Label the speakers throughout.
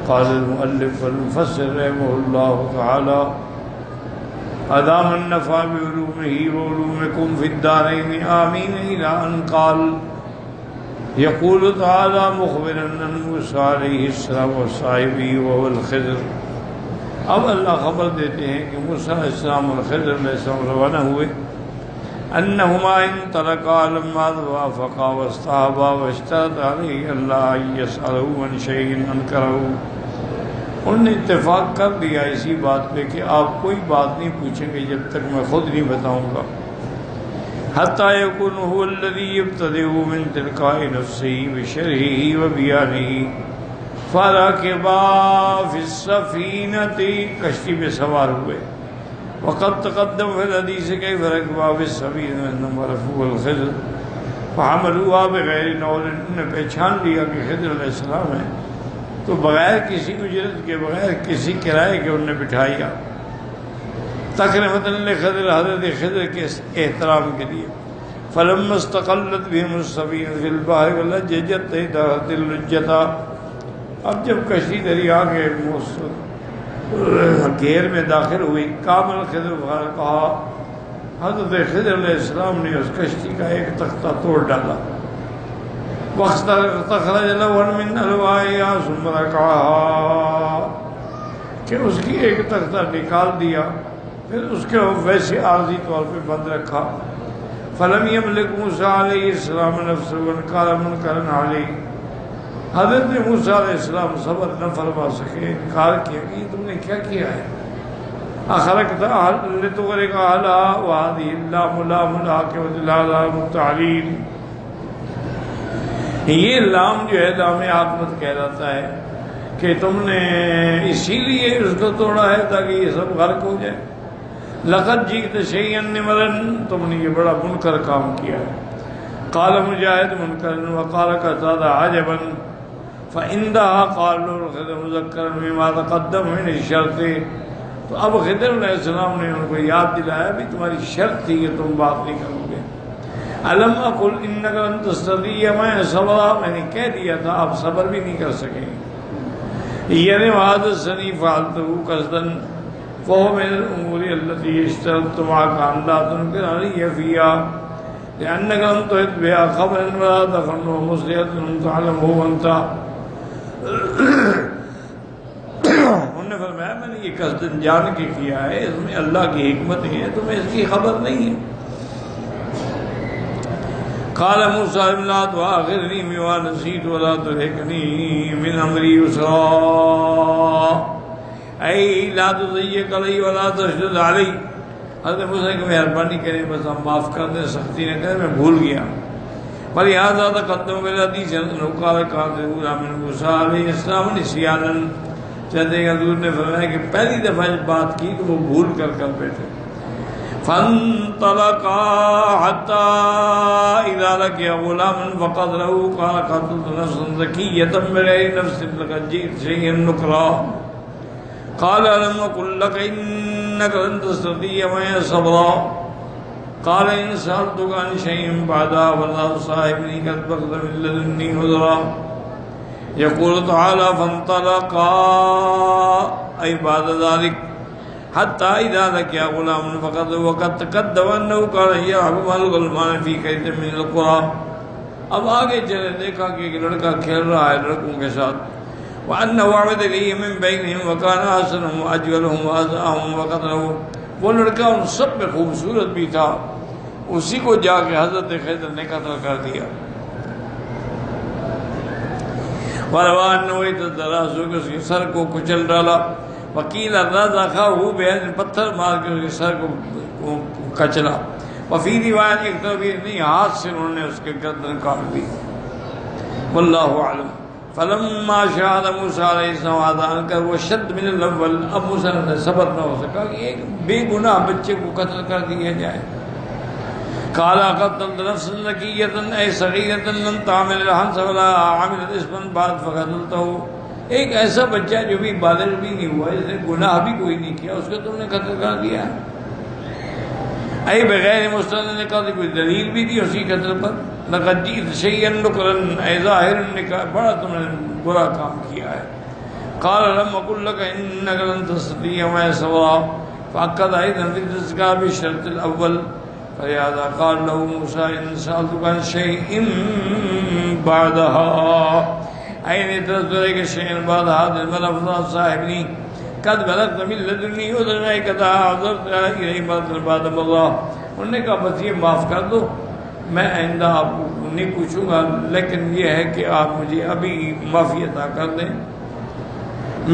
Speaker 1: قال المؤلف والمفسر رحمه الله تعالى أدام النفع بعلومه وعلومكم في الدارين آمين إلى أن قال يقول تعالى مخبرا عن موسى عليه السلام وصاحبه وهو الخضر. اب اللہ خبر دیتے ہیں کہ موسیٰ علیہ السلام اور خضر علیہ السلام روانہ ہوئے. انہما انطلقا لما وافقا واصطحبا واشترط علیہ اللہ یسألہ عن شیء انکرہ. انہوں نے اتفاق کر لیا اسی بات پہ کہ آپ کوئی بات نہیں پوچھیں گے جب تک میں خود نہیں بتاؤں گا. حتی یکون هو الذی یبتدئ من تلقاء نفسه بشرحه وبیانه فراکبا فی السفینۃ. کشتی پہ سوار ہوئے. وقد تقدم فی الحدیث کیف رکبا فی السفینۃ مرفوع الخضر فحملوها بغیر نول. انہوں نے پہچان لیا کہ خضر علیہ السلام ہے تو بغیر کسی اجرت کے بغیر کسی کرائے کے انہوں نے بٹھایا تکرمۃ لخضر، حضرت خضر کے احترام کے لیے. فلما استقلت بهم السفینۃ فی البحر ولججت احداها اللجۃ. اب جب کشتی دریا کے گھیر میں داخل ہوئی کامل خضر کہا حضرت خضر علیہ السلام نے اس کشتی کا ایک تختہ توڑ ڈالا. وَاخْتَخْرَجَ لَوْحًا مِنْ أَلْوَاحِهَا ثُمَّ رَكَعَهَا. کہ اس کی ایک تختہ نکال دیا پھر اس کے ویسے عارضی طور پہ بند رکھا. فَلَمْ يَمْلِكْ مُوسَىٰ علیہ السلام نَفْسَهُ وَانْكَارَ مُنْكَرًا عَلَيْهِ. حضرت موسیٰ علیہ السلام صبر نہ فرما سکے، انکار کیا کہ تم نے کیا کیا ہے. أَخْرَجْتَ لِتُغْرِقَ أَهْلَهَا وَهَٰذِهِ اللَّامُ لَامُ الْعَاقِبَةِ لَا لَامُ التَّعْلِيلِ. یہ لام جو ہے لام عاقبت کہلاتا ہے کہ تم نے اسی لیے اس کو توڑا ہے تاکہ یہ سب غرق ہو جائے. لقد جئت شيئا نمرا. تم نے یہ بڑا منکر کام کیا ہے. قال مجاہد منکرا وقال قتادہ عجبا فعندها قالوا الخضر مذکرا بما تقدم من الشرط. تو اب خضر علیہ السلام نے ان کو یاد دلایا بھی تمہاری شرط تھی کہ تم بات نہیں کرو گے. علم اقل انک لن تستطیع معی صبرا. میں نے کہہ دیا تھا آپ صبر بھی نہیں کر سکیں. یعنی وحدثنی فعلته قصدا فهو من الامور التي اشترطت معك ان لا تنكر علي فيها لانك لم تحط بها خبرا ولا تظنه مصلحة لم تعلمه وانت. انہوں نے فرمایا میں نے یہ قصدن جان کے کیا ہے، اس میں اللہ کی حکمت ہے، تمہیں اس کی خبر نہیں ہے. قال موسیٰ لا تؤاخذنی بما نسیت ولا ترهقنی من امری یسرا. اے لا تضیق علی ولا تشدد علی. حضرت موسیٰ کہ مہربانی کریں بس ہم معاف کر دیں، سختی نہ کریں، میں بھول گیا. ولہذا تقدم بالحدیث انه قال كان من موسیٰ علیہ السلام نسیانا. چاہتے ہیں حضور نے فرمایا کہ پہلی دفعہ جب بات کی تو وہ بھول کر بیٹھے. فانطلقا حتى إذا لقيا غلاما فقتله قال قتلت نفسا زكية بغير نفس لقد جئت شيئا نكرا. قال ألم أقل لك إنك لن تستطيع معي صبرا. قال إن سألتك عن شيء بعدها فلا تصاحبني قد بلغت من لدني عذرا. يقول تعالى فانطلقا أي بعد ذلك حتى إذا لقيا غلاما فقتله وقد تقدم أنه كان يلعب مع الغلمان في كيد من القرى. اب آگے چلے دیکھا کہ ایک لڑکا کھیل رہا ہے لڑکوں کے ساتھ. وأنه عبد إليه من بينهم وكان أحسنهم وأجودهم وأزكاهم وقتله. وہ لڑکا ان سب میں خوبصورت بھی تھا، اسی کو جا کے حضرت خضر نے قتل کر دیا. وروا أنه يتدرس اس کے سر کو کچل ڈالا. وکیل رزقه بہن پتھر مار کے اس کے سر کو کچلا. وفی روایت ایک طرف نہیں ہاتھ سے انہوں نے اس کے گردن کاٹ دی. واللہ اعلم. فلما شاهد موسیٰ علیہ السلام آذان کر وہ شد من الاول. اب موسیٰ نے صبر نہ ہو سکا کہ ایک بے گناہ بچے کو قتل کر دیا جائے. قال قتلت نفسا زكية أي صغيرة لم تعمل الحنث ولا عملت اسما بعد فقتلته. ایک ایسا بچہ جو بھی بالغ بھی نہیں ہوا، اس نے گناہ بھی کوئی نہیں کیا، اس کو تم نے قتل کر دیا. اے بغیر مستند قتل، کوئی دلیل بھی دی اسی قتل پر. لقد جئت شيئا نكرا، اے ظاہر نکاح، بڑا تم نے برا کام کیا ہے. قال لم أقل لك إنك لن تستطيع معي صبرا فأكد أيضا في التذكار بالشرط الأول فلهذا قال له موسى إن سألتك عن شيء بعدها أين تركت شيئا بعد هذا الملف صاحبني قد بلغت من لدني عذرا كذا عذرت إليه مرة بعد مرة. انہوں نے کہا بس یہ معاف کر دو، میں آئندہ آپ کو نہیں پوچھوں گا، لیکن یہ ہے کہ آپ مجھے ابھی معافی عطا کر دیں،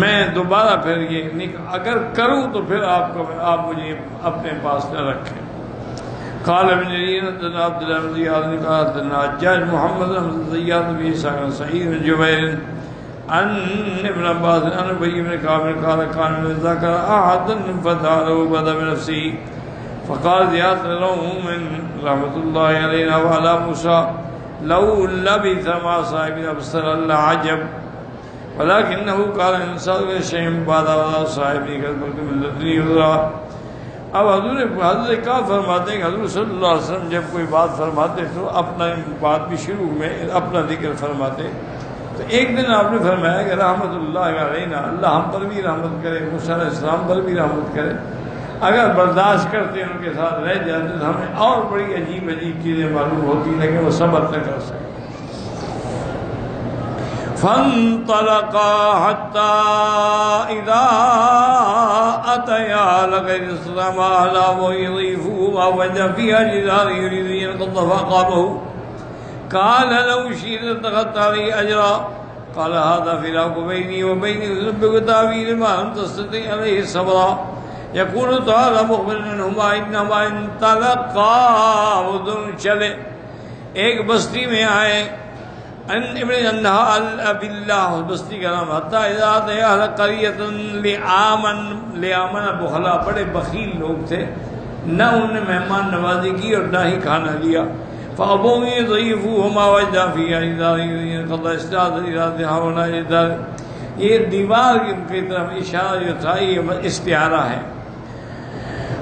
Speaker 1: میں دوبارہ پھر یہ نہیں، اگر کروں تو پھر آپ مجھے اپنے پاس نہ رکھیں. قال ابن جرير حدثنا عبد الله بن زياد قال حدثنا حجاج محمد بن زياد بن سعيد بن جبير عن ابن عباس عن ابي بن كعب قال كان ذكر احد فدعا بدا بنفسه فقال زياد له من رحمة الله علينا وعلى موسى لو لبث مع صاحب ابصر العجب ولكنه قال ان سأل شيء بعد صاحبي قلبك من لدني عذرا. اب حضرت کا فرماتے ہیں کہ حضور صلی اللہ علیہ وسلم جب کوئی بات فرماتے تو اپنا بات بھی شروع میں اپنا ذکر فرماتے. تو ایک دن آپ نے فرمایا کہ رحمت اللہ علینا، اللہ ہم پر بھی رحمت کرے، موسیٰ علیہ السلام پر بھی رحمت کرے. اگر برداشت کرتے ان کے ساتھ رہ جاتے تو ہمیں اور بڑی عجیب عجیب چیزیں معلوم ہوتی لیکن وہ صبر نہ کر سکے. فانطلقا حتى إذا أتيا لغير السلام أهلا ويضيفوا ما وجد فيها جدار يريد أن ينقض فأقامه قال لو شئت اتخذت عليه أجرا قال هذا فراق بيني وبينك ربك تأويل ما لم تستطع عليه صبرا. يقول تعالى مخبرا عنهما إنهما انطلقا ودون چلے ایک بستی میں آئے ان ابن انہا باللہ بستی کا نام حتی اذا آتے اہل قریت لیامن بخلا، بڑے بخیل لوگ تھے، نہ انہوں نے مہمان نوازی کی اور نہ ہی کھانا لیا. فابوا یضیفوہما وجدا فیہا اذا قضى استعاذ ارادہ ہونا ادھر. یہ دیوار کی طرف اشارہ جو تھا یہ استعارہ ہے.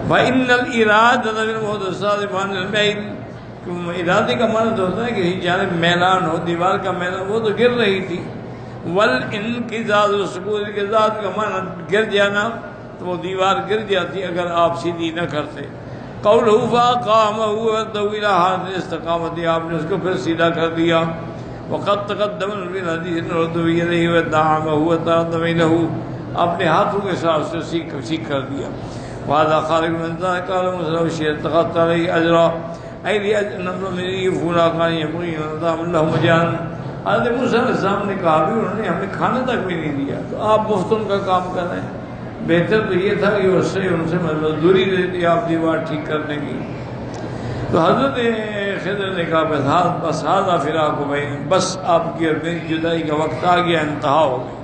Speaker 1: وَإِنَّ الْإِرَادَةَ بِالْمُحْدَثَاتِ بِمَعْنَى الْمَيْلِ، ارادے کا معنی تو ہوتا ہے کہ جانب میلان ہو، دیوار کا میلان، وہ تو گر رہی تھی. والانقضاض والسقوط، انقضاض کا معنی گر جانا، تو وہ دیوار گر جاتی اگر آپ سیدھی نہ کرتے. قولہ فاقامہ طویل حالت استقامت، آپ نے اس کو پھر سیدھا کر دیا. وقد تقدم فی الحدیث الرد بیدہ ودعامہ وتقدم لہ، اپنے ہاتھوں کے ساتھ اسے سیکھ کر دیا. وهذا خارج من ذلك قال موسى الشيء اتخذت عليه اجرا اي لأجل يفونا كان يبغي نظام له مجانا. حضرت موسیٰ علیہ السلام نے کہا بھی انہوں نے ہمیں کھانے تک بھی نہیں دیا، تو آپ مفت ان کا کام کر رہے ہیں. بہتر تو یہ تھا کہ اس سے ان سے مزدوری دیتی آپ دیوار ٹھیک کرنے کی. تو حضرت خضر نے کہا بس هذا فراق بین، بس آپ کی اور میری جدائی کا وقت آ گیا، انتہا ہو گئی.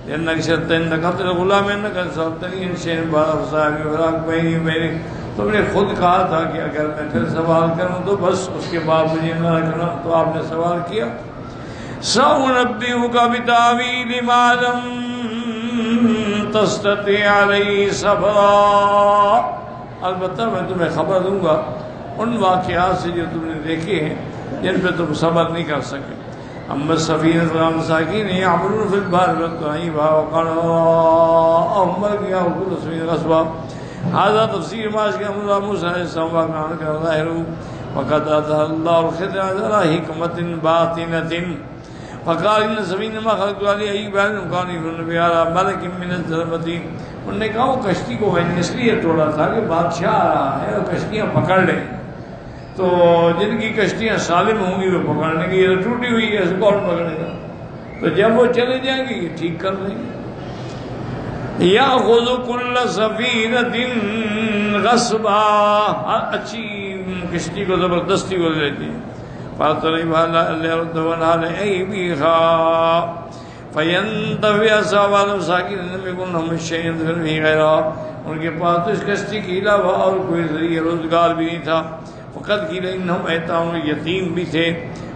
Speaker 1: لأنك شرطت إنك قتل غلام إنك سألتني إن شيء بعد صاحبي فراق بيني وبينك. تم نے خود کہا تھا کہ اگر میں پھر سوال کروں تو بس اس کے بعد مجھے نہ رکھنا، تو آپ نے سوال کیا. سأنبئك بتأويل ما لم تستطع عليه صبرا، البتہ میں تمہیں خبر دوں گا ان واقعات سے جو تم نے دیکھے ہیں جن پہ تم صبر نہیں کر سکے. اما السفینہ والمساکین یعملون فی البحر والطیبہ وقالوا کیا حکم سفینہ غصبہ. هذا تفسیر ما اشکل امر موسیٰ علیہ السلام وقال کا ظاہر وقد اظہر اللہ الخضر على حکمت باطنۃ فقال ان سفینہ ما خلقت علی ایوب کان یظن بها ملک من الظلمتین. انہوں نے کہا وہ کشتی کو میں نے اس لیے توڑا تھا کہ بادشاہ آ رہا ہے اور کشتیاں پکڑ لیں، تو جن کی کشتیاں سالم ہوں گی وہ پکڑنے کی، یہ ٹوٹی ہوئی ہے اس کو کون پکڑے گا؟ تو جب وہ چلے جائیں گے یہ ٹھیک کر دیں گے. یاخذ کل سفینۃ غصبا، اچھی کشتی کو زبردستی کو لیتی ہے. فاطلبها ليردونها لأيبها فينتفع أصحاب المساكين لم يكن لهم شيء ينتفعون به غيرها. ان کے پاس تو اس کشتی کے علاوہ اور کوئی ذریعہ روزگار بھی نہیں تھا. فقط قیل انہم ایتام یتیم بھی تھے.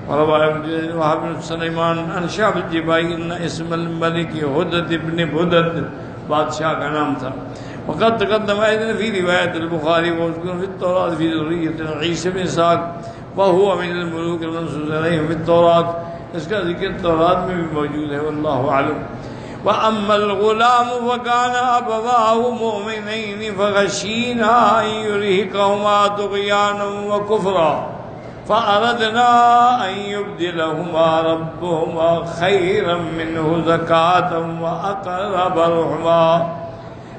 Speaker 1: وهب بن سلیمان عن شعب الجبائی ان اسم الملک حدد ابن بدد، بادشاہ کا نام تھا. وقد تقدم ايضا في روایت البخاری وذکر في التوراۃ في ذریۃ عیسی بن اسحاق وهو من الملوک المنصوص علیہم في التوراۃ، اس کا ذکر تورات میں بھی موجود ہے. واللہ اعلم. وأما الغلام فكان أبواه مؤمنين فخشينا أن يرهقهما طغيانا وكفرا فأردنا أن يبدلهما ربهما خيرا منه زكاة وأقرب رحما.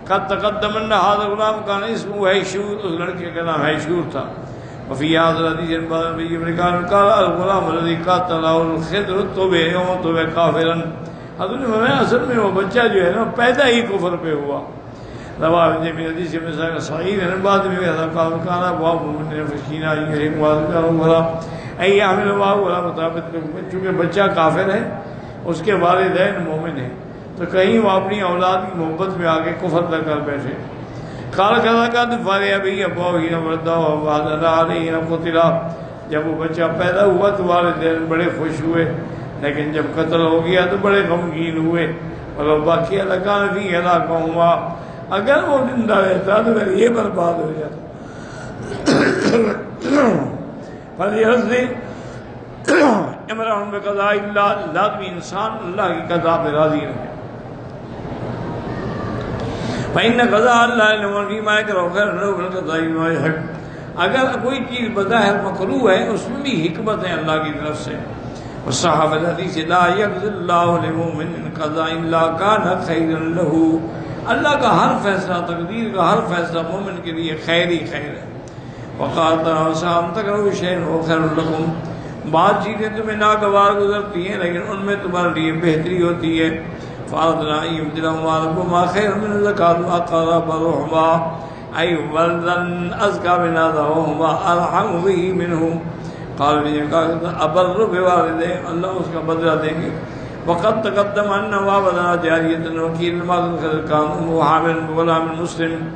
Speaker 1: قد تقدم أن هذا الغلام كان اسمه ہیشور، اس لڑکے کا نام ہیشور تھا. وفي هذا الحديث قال الغلام الذي قاتله الخضر طبع كافرا. حضرت نے فرمایا اصل میں وہ بچہ جو ہے نا پیدا ہی کفر پہ ہوا. رواه ابن حدیث میں صحیح ہے. بعد میں کان ابواب من فشینا یہ واضح اي يعمل الله مطابق، چونکہ بچہ کافر ہے اس کے والدین مومن ہیں تو کہیں وہ اپنی اولاد کی محبت میں آگے کفر نہ کر بیٹھے. قال كذا قد فرح ابي ابوه حين ولد وهذا عليه قتل. جب وہ بچہ پیدا ہوا تو والدین بڑے خوش ہوئے، لیکن جب قتل ہو گیا تو بڑے غمگین ہوئے. اور باقی لکان فی ہلاکہما، اگر وہ زندہ رہتا تو پھر یہ برباد ہو جاتا. فلیرضی امرؤ بقضاء اللہ، لازمی انسان اللہ کی قضا پہ راضی رہے. فإن قضاء اللہ لمن فيما يكره خير له من قضاء ما يحب. اگر کوئی چیز بظاہر مکروہ ہے اس میں بھی حکمت ہے اللہ کی طرف سے. والصحابہ الحدیث لا يقضي الله لمؤمن قضاء الا كان خيرا له. اللہ کا ہر فیصلہ، تقدیر کا ہر فیصلہ مومن کے لیے خیر ہی خیر ہے. وقال تعالی تکرهوا شيئا وهو خير لكم. بعض چیزیں تمہیں ناگوار گزرتی ہیں لیکن ان میں تمہارے لیے بہتری ہوتی ہے. فَأَرَدْنَا أَن يُبْدِلَهُمَا رَبُّهُمَا خَيْرًا مِنْهُ زَكَاةً وَأَقْرَبَ رُحْمًا. أي ولدا أزكى من هذا وهما أرحم به منه. قال أبر بوالديه، اللہ اس کا بدلہ دیں گے. وقد تقدم أن وابنا جاریة وکیل المال كان حامل غلام مسلم.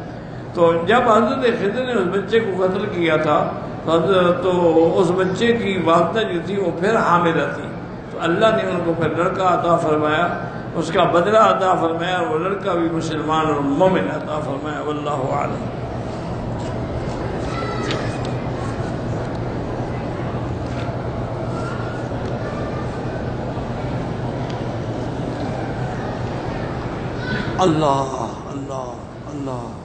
Speaker 1: تو جب حضرت خضر نے اس بچے کو قتل کیا تھا تو اس بچے کی والدہ جو تھی وہ پھر حاملہ تھی، تو اللہ نے ان کو پھر لڑکا عطا فرمایا، اس کا بدلہ عطا فرمایا، وہ لڑکا بھی مسلمان اور مومن عطا فرمایا. واللہ اعلم. اللہ اللہ اللہ.